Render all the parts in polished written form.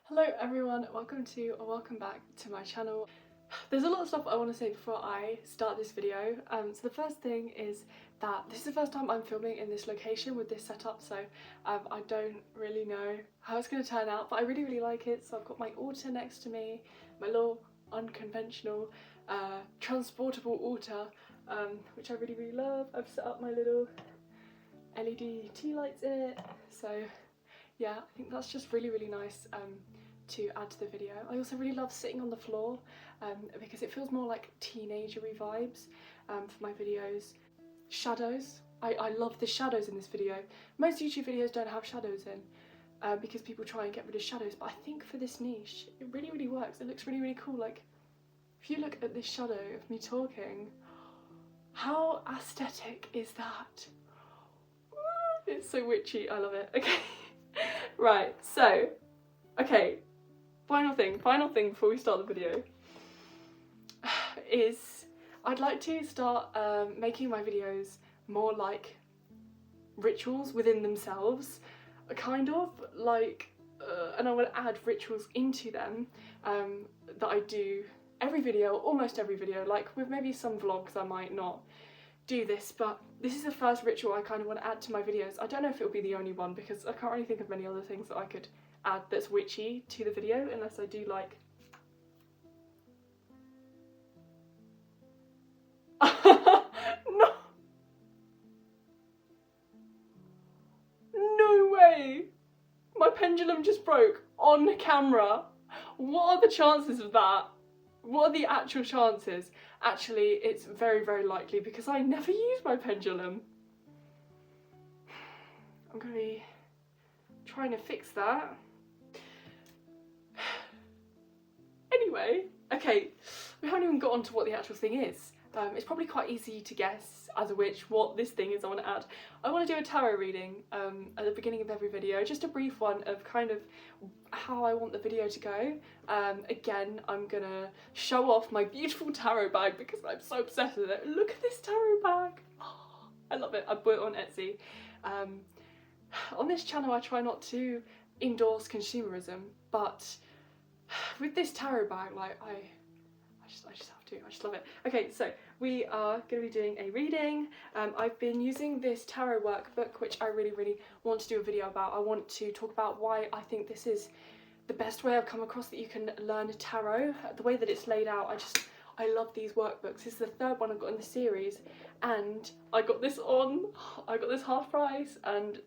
Hello everyone, welcome back to my channel. There's a lot of stuff I want to say before I start this video. So the first thing is that this is the first time I'm filming in this location with this setup, so I don't really know how it's going to turn out, but I really like it. So I've got my altar next to me, my little unconventional transportable altar, which I really love. I've set up my little LED tea lights in it, so yeah, I think that's just really nice to add to the video. I also really love sitting on the floor because it feels more like teenager-y vibes for my videos. Shadows. I love the shadows in this video. Most YouTube videos don't have shadows in because people try and get rid of shadows, but I think for this niche it really works. It looks really cool. Like, if you look at this shadow of me talking, how aesthetic is that? It's so witchy, I love it. Okay. Right, so, okay, final thing before we start the video is I'd like to start making my videos more like rituals within themselves, kind of like, and I want to add rituals into them that I do every video, almost every video. Like with maybe some vlogs I might not do this, but this is the first ritual I kind of want to add to my videos. I don't know if it'll be the only one because I can't really think of many other things that I could add that's witchy to the video, unless I do like no way, my pendulum just broke on camera. What are the chances of that? What are the actual chances? Actually, it's very likely because I never use my pendulum. I'm gonna be trying to fix that. Anyway, okay, we haven't even got on to what the actual thing is. It's probably quite easy to guess as a witch what this thing is I want to add. I want to do a tarot reading at the beginning of every video, just a brief one of kind of how I want the video to go. Again, I'm gonna show off my beautiful tarot bag because I'm so obsessed with it. Look at this tarot bag. Oh, I love it. I bought it on Etsy. On this channel I try not to endorse consumerism, but with this tarot bag, like I just have to. I just love it. Okay, so we are going to be doing a reading. I've been using this tarot workbook, which I really want to do a video about. I want to talk about why I think this is the best way I've come across that you can learn tarot. The way that it's laid out, I love these workbooks. This is the third one I've got in the series, and I got this half price, and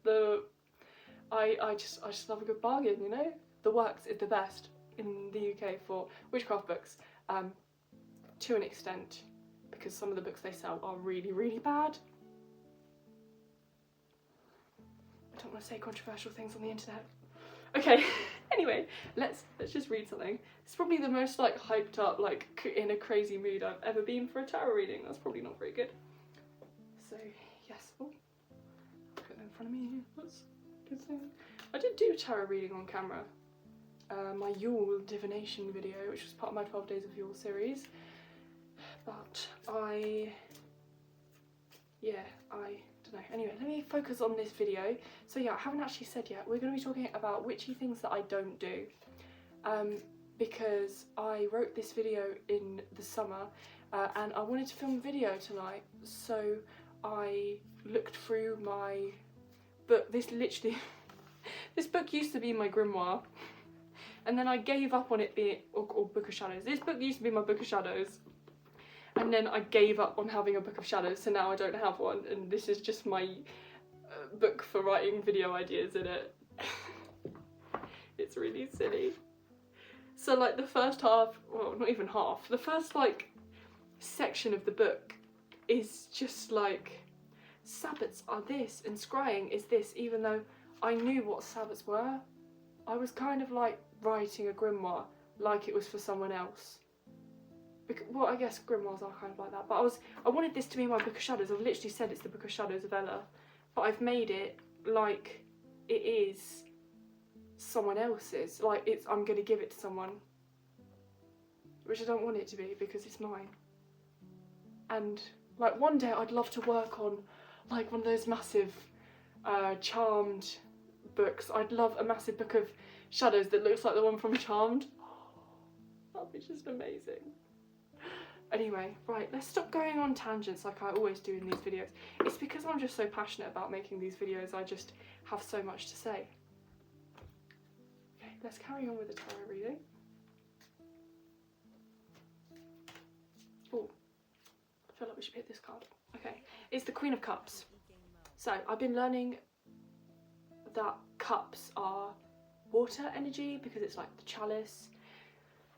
I just love a good bargain, you know? The Works is the best in the UK for witchcraft books, to an extent, because some of the books they sell are really bad. I don't want to say controversial things on the internet. Okay, anyway, let's just read something. It's probably the most like hyped up, like in a crazy mood I've ever been for a tarot reading. That's probably not very good. So yes, oh, put it in front of me. That's a good thing. I did do a tarot reading on camera. My Yule divination video, which was part of my 12 Days of Yule series. But I don't know. Anyway, let me focus on this video. So yeah, I haven't actually said yet, we're going to be talking about witchy things that I don't do. Because I wrote this video in the summer and I wanted to film a video tonight, so I looked through my book. This book used to be my grimoire, and then I gave up on it being, or Book of Shadows. This book used to be my Book of Shadows, and then I gave up on having a Book of Shadows, so now I don't have one, and this is just my book for writing video ideas in it. It's really silly. So like the first half, well not even half, the first like section of the book is just like Sabbats are this and scrying is this, even though I knew what Sabbats were. I was kind of like writing a grimoire like it was for someone else. Well, I guess grimoires are kind of like that, but I wanted this to be my Book of Shadows. I've literally said it's the Book of Shadows of Ella, but I've made it like it is someone else's. Like I'm gonna give it to someone, which I don't want it to be because it's mine. And like one day I'd love to work on like one of those massive charmed books. I'd love a massive book of shadows that looks like the one from Charmed. That'd be just amazing. Anyway, right, let's stop going on tangents like I always do in these videos. It's because I'm just so passionate about making these videos, I just have so much to say. Okay, let's carry on with the tarot reading. Oh, I feel like we should pick this card. Okay, it's the Queen of Cups. So, I've been learning that cups are water energy because it's like the chalice.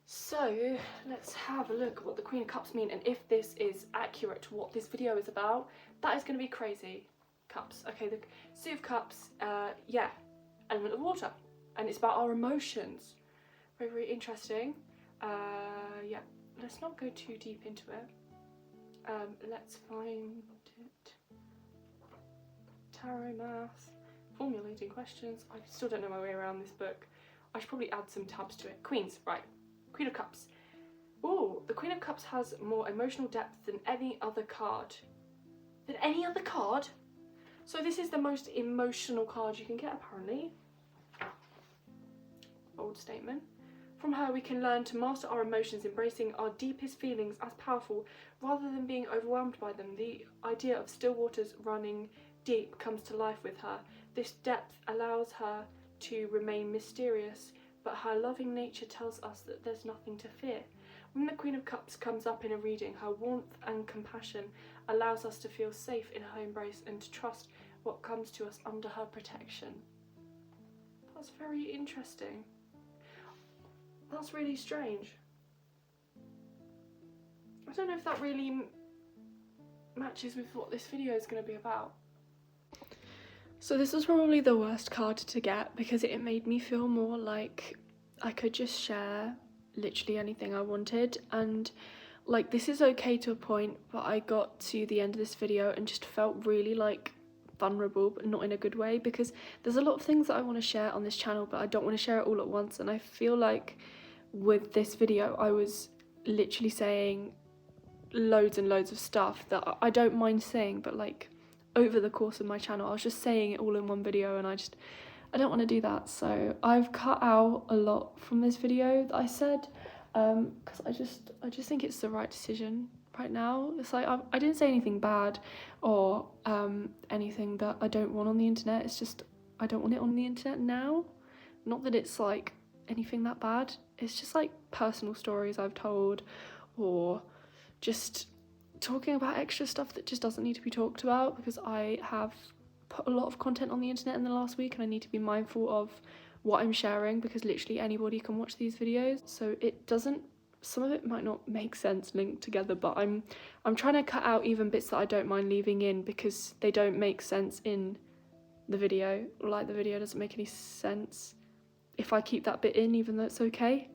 So let's have a look at what the Queen of Cups mean and if this is accurate to what this video is about. That is going to be crazy. Cups. Okay, the Suit of Cups, yeah, element of water. And it's about our emotions. Very, very interesting. Yeah, let's not go too deep into it. Let's find it. Tarot math. Formulating questions. I still don't know my way around this book. I should probably add some tabs to it. Queens, right. Queen of Cups. Ooh, the Queen of Cups has more emotional depth than any other card. Than any other card? So this is the most emotional card you can get, apparently. Bold statement. From her we can learn to master our emotions, embracing our deepest feelings as powerful rather than being overwhelmed by them. The idea of still waters running deep comes to life with her. This depth allows her to remain mysterious, but her loving nature tells us that there's nothing to fear. When the Queen of Cups comes up in a reading, her warmth and compassion allows us to feel safe in her embrace and to trust what comes to us under her protection. That's very interesting. That's really strange. I don't know if that really matches with what this video is going to be about. So this was probably the worst card to get because it made me feel more like I could just share literally anything I wanted, and like this is okay to a point, but I got to the end of this video and just felt really like vulnerable, but not in a good way, because there's a lot of things that I want to share on this channel but I don't want to share it all at once, and I feel like with this video I was literally saying loads and loads of stuff that I don't mind saying, but like over the course of my channel I was just saying it all in one video, and I don't want to do that. So I've cut out a lot from this video that I said because I just think it's the right decision right now. It's like I didn't say anything bad or anything that I don't want on the internet. It's just I don't want it on the internet now. Not that it's like anything that bad. It's just like personal stories I've told, or just talking about extra stuff that just doesn't need to be talked about, because I have put a lot of content on the internet in the last week and I need to be mindful of what I'm sharing, because literally anybody can watch these videos. So it doesn't, some of it might not make sense linked together, but I'm trying to cut out even bits that I don't mind leaving in because they don't make sense in the video, like the video doesn't make any sense if I keep that bit in, even though it's okay.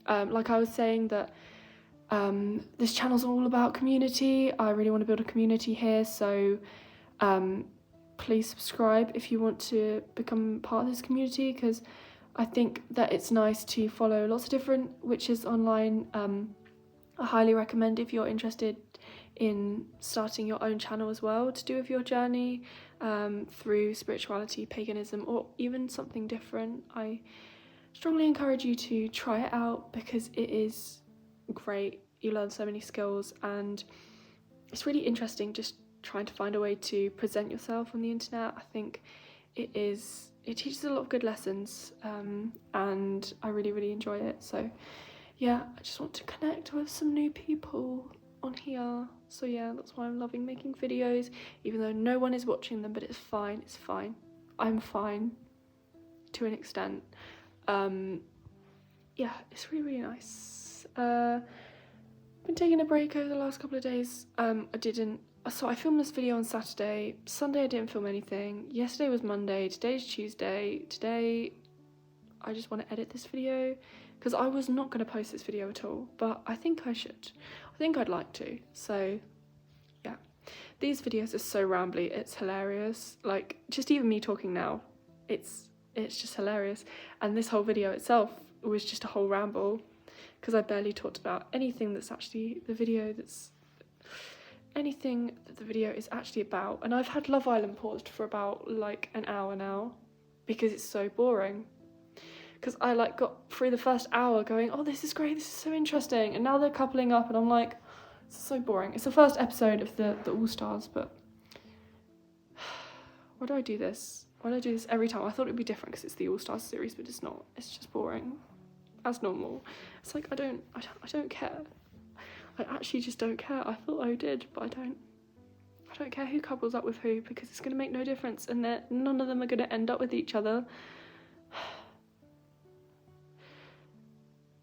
Like I was saying that this channel's all about community. I really want to build a community here, so please subscribe if you want to become part of this community, because I think that it's nice to follow lots of different witches online. I highly recommend, if you're interested in starting your own channel as well, to do with your journey through spirituality, paganism, or even something different. I strongly encourage you to try it out because it is great. You learn so many skills and it's really interesting just trying to find a way to present yourself on the internet. I think it teaches a lot of good lessons and I really enjoy it. So yeah, I just want to connect with some new people on here. So yeah, that's why I'm loving making videos, even though no one is watching them, but it's fine. I'm fine to an extent. Yeah, it's really nice. Been taking a break over the last couple of days. I filmed this video on Saturday. Sunday I didn't film anything. Yesterday was Monday. Today's Tuesday. Today I just want to edit this video because I was not going to post this video at all, but I think I should. I think I'd like to. So yeah, these videos are so rambly. It's hilarious. Like just even me talking now, it's just hilarious. And this whole video itself was just a whole ramble because I barely talked about anything that's actually anything that the video is actually about. And I've had Love Island paused for about like an hour now because it's so boring. because I like got through the first hour going, oh, this is great, this is so interesting, and now they're coupling up and I'm like, this is so boring. It's the first episode of the All-Stars, but why do I do this? Why do I do this every time? I thought it'd be different because it's the All-Stars series, but it's not. It's just boring, as normal. It's like I don't care. I actually just don't care. I thought I did, but I don't care who couples up with who, because it's going to make no difference, and none of them are going to end up with each other.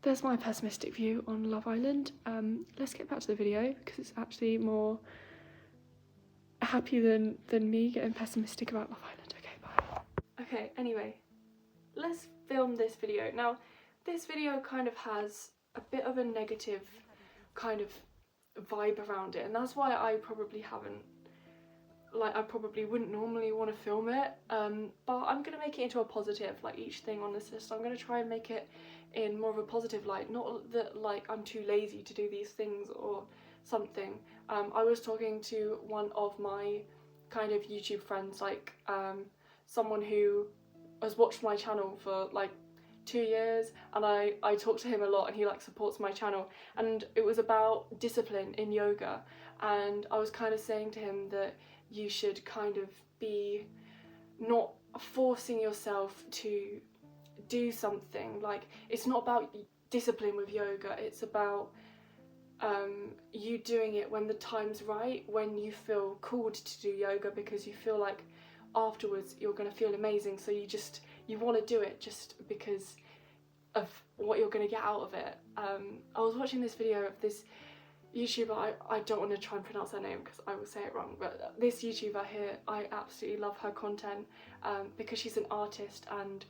There's my pessimistic view on Love Island. Let's get back to the video, because it's actually more happy than me getting pessimistic about Love Island. Okay, bye. Okay, anyway, let's film this video. Now, this video kind of has a bit of a negative kind of vibe around it, and that's why I probably haven't, I probably wouldn't normally want to film it, but I'm going to make it into a positive, like each thing on this list. I'm going to try and make it in more of a positive light, not that like I'm too lazy to do these things or something. I was talking to one of my kind of YouTube friends, like someone who has watched my channel for like 2 years, and I talk to him a lot, and he like supports my channel, and it was about discipline in yoga, and I was kind of saying to him that you should kind of be not forcing yourself to do something. Like, it's not about discipline with yoga, it's about you doing it when the time's right, when you feel called to do yoga because you feel like afterwards you're going to feel amazing, so you want to do it just because of what you're going to get out of it. I was watching this video of this YouTuber, I don't want to try and pronounce her name because I will say it wrong, but this YouTuber here, I absolutely love her content because she's an artist, and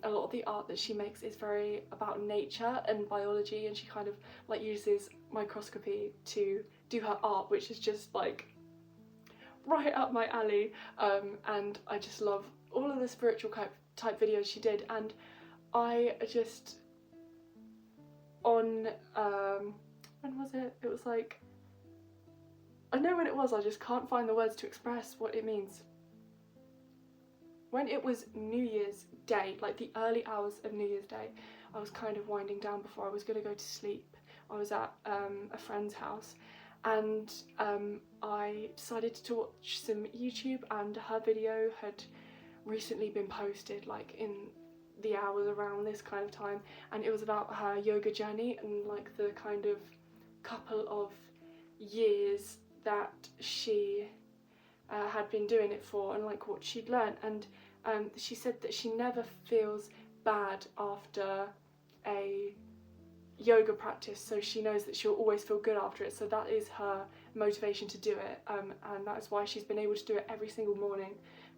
a lot of the art that she makes is very about nature and biology, and she kind of like uses microscopy to do her art, which is just like right up my alley, and I just love all of the spiritual type videos she did. And I just, on when was it? It was like, I know when it was, I just can't find the words to express what it means. When it was New Year's Day, like the early hours of New Year's Day, I was kind of winding down before I was going to go to sleep. I was at a friend's house, and I decided to watch some YouTube, and her video had recently been posted, like in the hours around this kind of time, and it was about her yoga journey and like the kind of couple of years that she had been doing it for, and like what she'd learned. And she said that she never feels bad after a yoga practice, so she knows that she'll always feel good after it, so that is her motivation to do it, and that is why she's been able to do it every single morning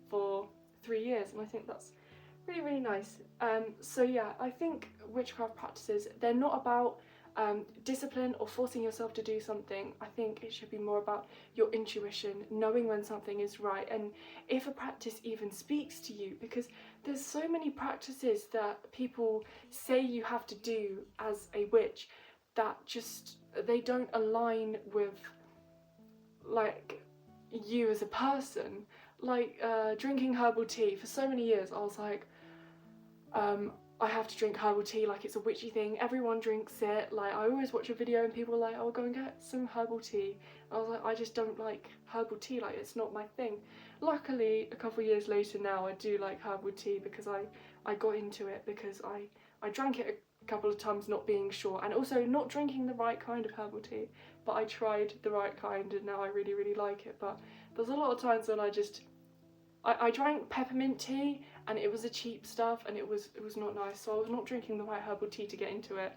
for 3 years, and I think that's really, really nice. So yeah, I think witchcraft practices, they're not about discipline or forcing yourself to do something. I think it should be more about your intuition, knowing when something is right, and if a practice even speaks to you, because there's so many practices that people say you have to do as a witch that just, they don't align with like you as a person. Like drinking herbal tea, for so many years I was like, I have to drink herbal tea like it's a witchy thing, everyone drinks it. Like, I always watch a video and people are like, oh, go and get some herbal tea. I was like, I just don't like herbal tea, like it's not my thing. Luckily, a couple of years later now, I do like herbal tea because I got into it because I drank it a couple of times not being sure, and also not drinking the right kind of herbal tea, but I tried the right kind and now I really, really like it. But there's a lot of times when I drank peppermint tea and it was the cheap stuff and it was not nice, so I was not drinking the right herbal tea to get into it.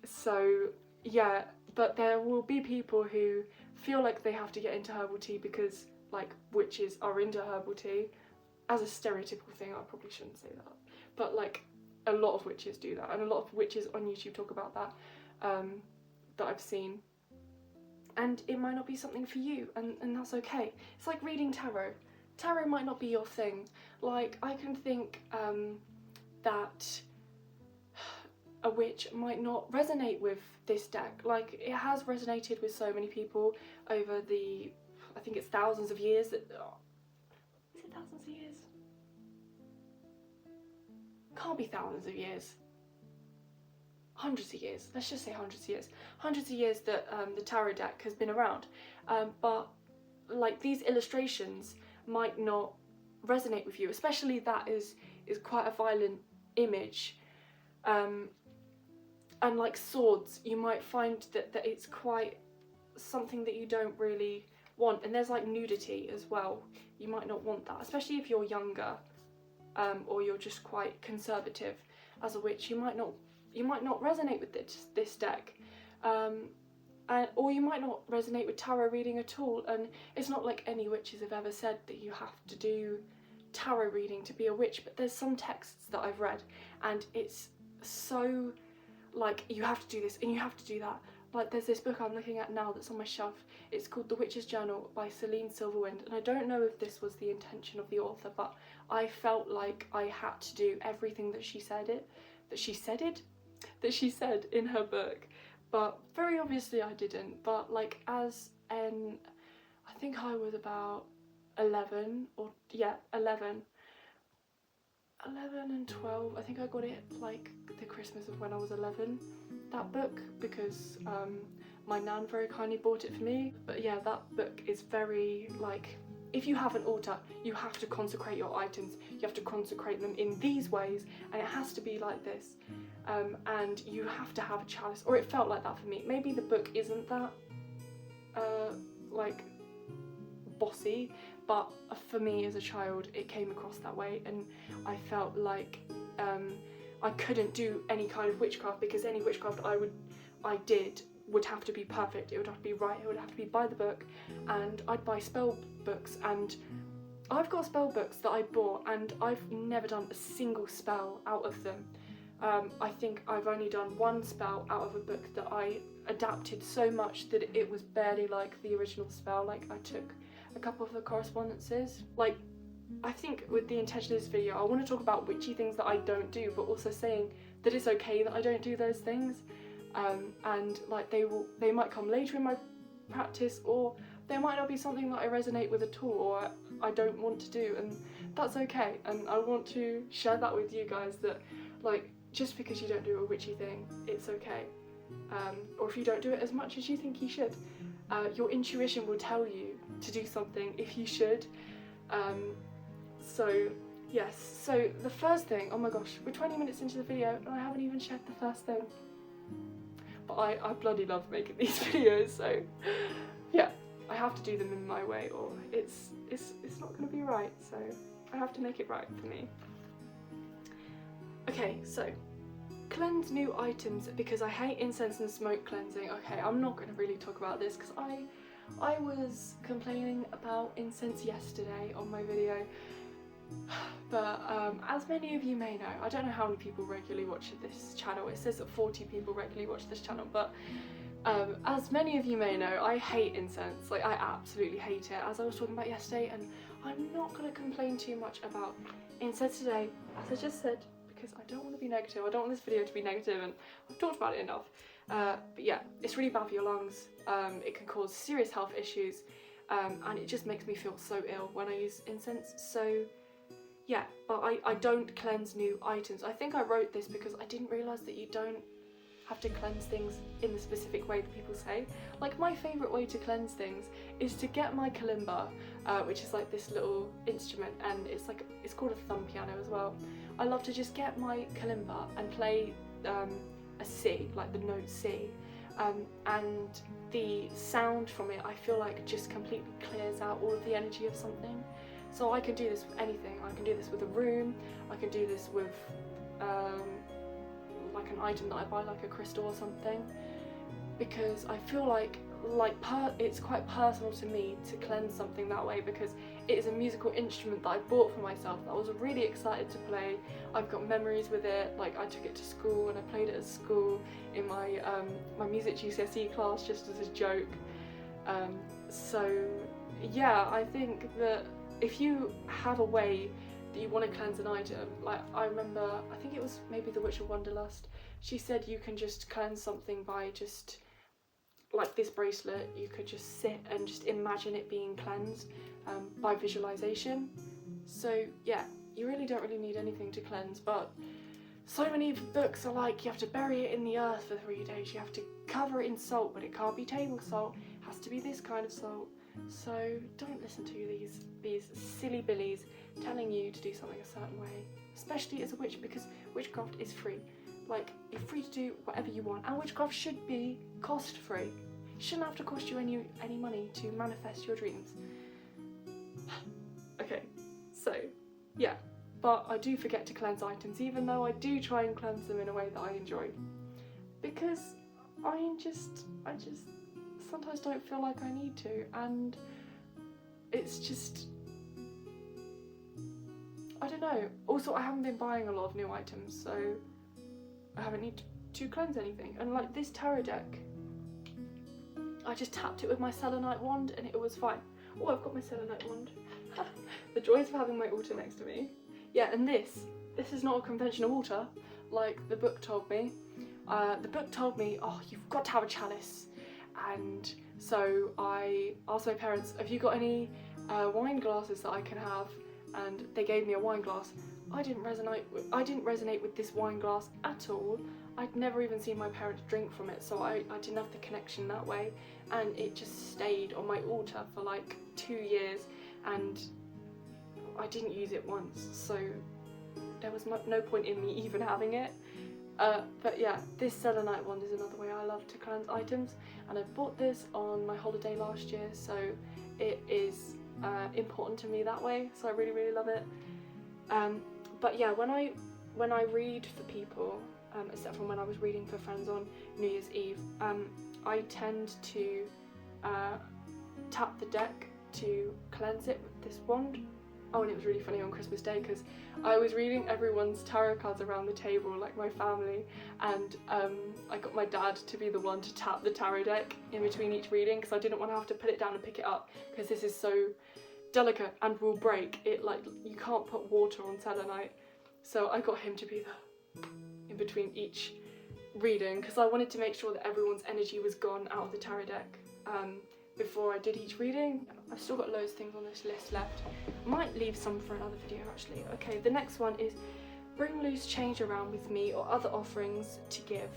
So yeah, but there will be people who feel like they have to get into herbal tea because like witches are into herbal tea. As a stereotypical thing, I probably shouldn't say that, but like a lot of witches do that, and a lot of witches on YouTube talk about that, that I've seen. And it might not be something for you, and that's okay. It's like reading tarot. Tarot might not be your thing. Like, I can think that a witch might not resonate with this deck. Like, it has resonated with so many people over the, I think it's thousands of years. Is it thousands of years? can't be thousands of years. Hundreds of years, let's just say hundreds of years that the tarot deck has been around, but like these illustrations might not resonate with you, especially that is quite a violent image, and like swords, you might find that it's quite something that you don't really want, and there's like nudity as well. You might not want that, especially if you're younger, or you're just quite conservative as a witch. You might not resonate with this deck, or you might not resonate with tarot reading at all. And it's not like any witches have ever said that you have to do tarot reading to be a witch, but there's some texts that I've read and it's so like you have to do this and you have to do that. Like there's this book I'm looking at now that's on my shelf. It's called The Witch's Journal by Celine Silverwind, and I don't know if this was the intention of the author, but I felt like I had to do everything that she said in her book, but very obviously I didn't. But like I think I was about 11 and 12. I think I got it like the Christmas of when I was 11, that book, because my nan very kindly bought it for me. But yeah, that book is very like, if you have an altar, you have to consecrate your items, you have to consecrate them in these ways, and it has to be like this, and you have to have a chalice, or it felt like that for me. Maybe the book isn't that like bossy, but for me as a child it came across that way, and I felt like I couldn't do any kind of witchcraft, because any witchcraft I did would have to be perfect, it would have to be right, it would have to be by the book. And I'd buy spell books, and I've got spell books that I bought and I've never done a single spell out of them. I think I've only done one spell out of a book that I adapted so much that it was barely like the original spell. Like I took a couple of the correspondences. Like I think with the intention of this video, I want to talk about witchy things that I don't do, but also saying that it's okay that I don't do those things. And like they might come later in my practice, or they might not be something that I resonate with at all, or I don't want to do, and that's okay. And I want to share that with you guys, that like just because you don't do a witchy thing, it's okay. Or if you don't do it as much as you think you should, your intuition will tell you to do something if you should. So yes, so the first thing, oh my gosh, we're 20 minutes into the video and I haven't even shared the first thing. But I bloody love making these videos, so yeah, I have to do them in my way, or it's not going to be right, so I have to make it right for me. Okay, so cleanse new items, because I hate incense and smoke cleansing. Okay, I'm not going to really talk about this because I was complaining about incense yesterday on my video, but as many of you may know, I don't know how many people regularly watch this channel. It says that 40 people regularly watch this channel, but as many of you may know, I hate incense. Like I absolutely hate it, as I was talking about yesterday, and I'm not going to complain too much about incense today, as I just said, because I don't want to be negative. I don't want this video to be negative, and I've talked about it enough. But yeah, it's really bad for your lungs. It can cause serious health issues, and it just makes me feel so ill when I use incense. So yeah, but I don't cleanse new items. I think I wrote this because I didn't realise that you don't have to cleanse things in the specific way that people say. Like my favourite way to cleanse things is to get my kalimba, which is like this little instrument, and it's called a thumb piano as well. I love to just get my kalimba and play a C, like the note C, and the sound from it, I feel like just completely clears out all of the energy of something. So I can do this with anything. I can do this with a room, I can do this with like an item that I buy, like a crystal or something, because I feel like it's quite personal to me to cleanse something that way, because it is a musical instrument that I bought for myself that I was really excited to play. I've got memories with it. Like I took it to school and I played it at school in my my music GCSE class just as a joke. So yeah, I think that if you have a way that you want to cleanse an item, like I remember, I think it was maybe the Witch of Wonderlust, she said you can just cleanse something by just, like this bracelet, you could just sit and just imagine it being cleansed by visualization. So yeah, you really don't really need anything to cleanse, but so many books are like, you have to bury it in the earth for 3 days, you have to cover it in salt, but it can't be table salt, it has to be this kind of salt. So don't listen to these silly billies telling you to do something a certain way, especially as a witch, because witchcraft is free. Like, you're free to do whatever you want, and witchcraft should be cost free. It shouldn't have to cost you any money to manifest your dreams. Okay, so yeah, but I do forget to cleanse items, even though I do try and cleanse them in a way that I enjoy, because I just sometimes don't feel like I need to, and it's just, I don't know. Also, I haven't been buying a lot of new items, so I haven't needed to cleanse anything. And like this tarot deck, I just tapped it with my selenite wand and it was fine. Oh, I've got my selenite wand. The joys of having my altar next to me. Yeah, and this is not a conventional altar, like the book told me. The book told me, oh, you've got to have a chalice. And so I asked my parents, have you got any wine glasses that I can have? And they gave me a wine glass. I didn't resonate with this wine glass at all. I'd never even seen my parents drink from it, so I didn't have the connection that way, and it just stayed on my altar for like 2 years, and I didn't use it once, so there was no point in me even having it. But yeah, this selenite wand is another way I love to cleanse items, and I bought this on my holiday last year, so it is important to me that way, so I really, really love it. But yeah, when I read for people, except for when I was reading for friends on New Year's Eve, I tend to tap the deck to cleanse it with this wand. Oh, and it was really funny on Christmas Day because I was reading everyone's tarot cards around the table, like my family, and I got my dad to be the one to tap the tarot deck in between each reading because I didn't want to have to put it down and pick it up because this is so delicate and will break. It, like, you can't put water on selenite, so I got him to be the in between each reading because I wanted to make sure that everyone's energy was gone out of the tarot deck before I did each reading. I've still got loads of things on this list left. Might leave some for another video actually. Okay, the next one is bring loose change around with me or other offerings to give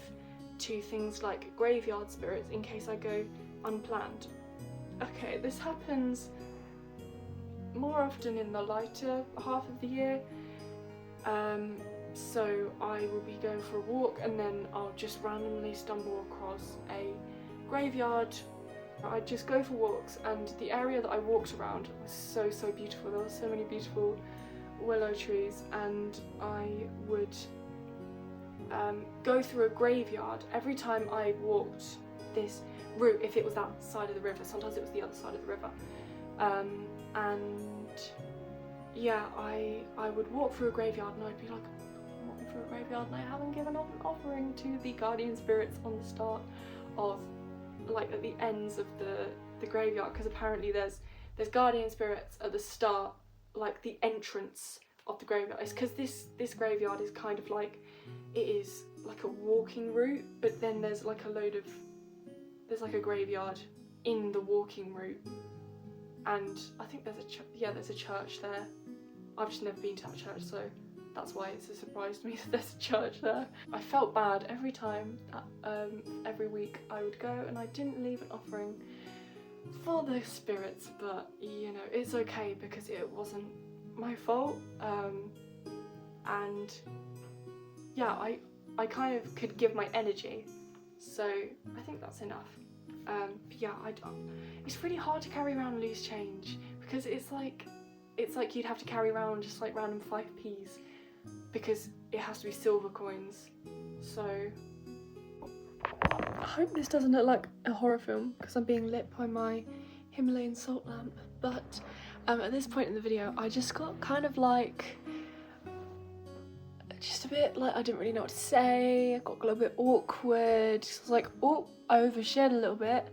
to things like graveyard spirits in case I go unplanned. Okay, this happens more often in the lighter half of the year. So I will be going for a walk and then I'll just randomly stumble across a graveyard. I just go for walks, and the area that I walked around was so beautiful. There were so many beautiful willow trees, and I would go through a graveyard every time I walked this route, if it was that side of the river. Sometimes it was the other side of the river. And yeah, I would walk through a graveyard and I'd be like, I'm walking through a graveyard and I haven't given an offering to the guardian spirits on the start of, like, at the ends of the graveyard, because apparently there's guardian spirits at the start, like the entrance of the graveyard. It's because this graveyard is kind of like, it is like a walking route, but then there's like a graveyard in the walking route, and I think there's a church there. I've just never been to that church, so that's why it's a surprise to me that there's a church there. I felt bad every time, every week I would go and I didn't leave an offering for the spirits, but you know, it's okay because it wasn't my fault. And yeah, I kind of could give my energy, so I think that's enough. But yeah, it's really hard to carry around loose change because it's like you'd have to carry around just like random 5p's because it has to be silver coins. So I hope this doesn't look like a horror film because I'm being lit by my Himalayan salt lamp, but at this point in the video I just got kind of like just a bit like I didn't really know what to say. I got a little bit awkward. I was like, oh, I overshared a little bit.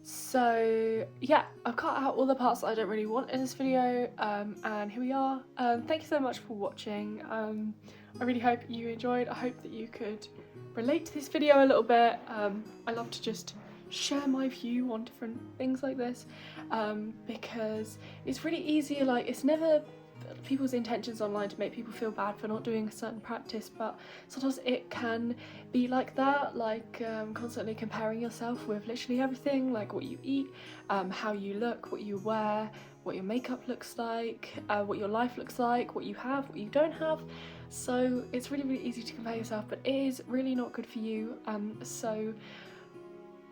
So yeah, I've cut out all the parts that I don't really want in this video, and here we are. Thank you so much for watching. I really hope you enjoyed. I hope that you could relate to this video a little bit. I love to just share my view on different things like this, because it's really easy. Like, it's never people's intentions online to make people feel bad for not doing a certain practice, but sometimes it can be like that, like constantly comparing yourself with literally everything, like what you eat, how you look, what you wear, what your makeup looks like, what your life looks like, what you have, what you don't have. So it's really, really easy to compare yourself, but it is really not good for you. So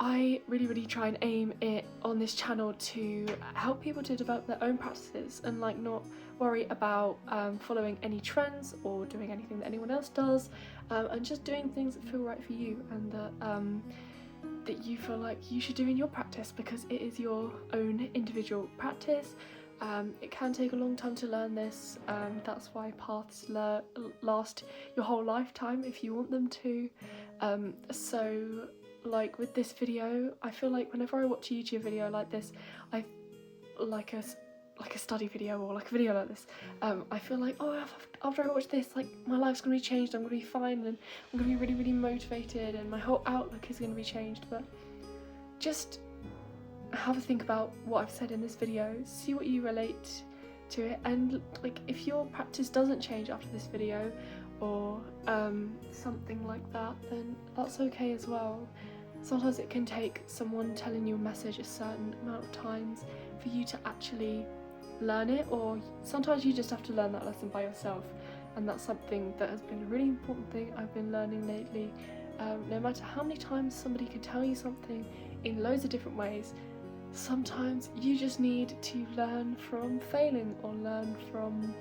I really try and aim it on this channel to help people to develop their own practices and like not worry about following any trends or doing anything that anyone else does, and just doing things that feel right for you and that you feel like you should do in your practice, because it is your own individual practice. It can take a long time to learn this, that's why paths last your whole lifetime if you want them to. So like with this video, I feel like whenever I watch a YouTube video like this, I like a study video or like a video like this, I feel like, oh, after I watch this, like my life's gonna be changed, I'm gonna be fine, and I'm gonna be really motivated, and my whole outlook is gonna be changed. But just have a think about what I've said in this video, see what you relate to it, and like if your practice doesn't change after this video or something like that, then that's okay as well. Sometimes it can take someone telling you a message a certain amount of times for you to actually learn it, or sometimes you just have to learn that lesson by yourself, and that's something that has been a really important thing I've been learning lately. No matter how many times somebody can tell you something in loads of different ways, sometimes you just need to learn from failing or learn from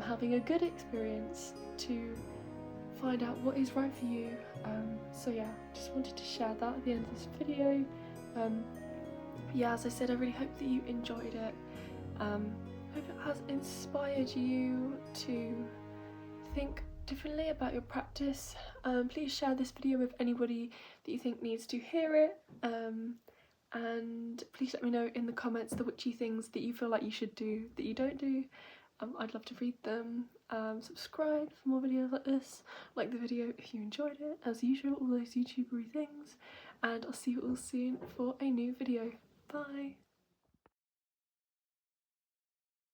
having a good experience to find out what is right for you. So yeah, just wanted to share that at the end of this video. Yeah, as I said, I really hope that you enjoyed it. Hope it has inspired you to think differently about your practice. Please share this video with anybody that you think needs to hear it, and please let me know in the comments the witchy things that you feel like you should do that you don't do. I'd love to read them. Subscribe for more videos like this, like the video if you enjoyed it, as usual, all those YouTubery things, and I'll see you all soon for a new video. Bye!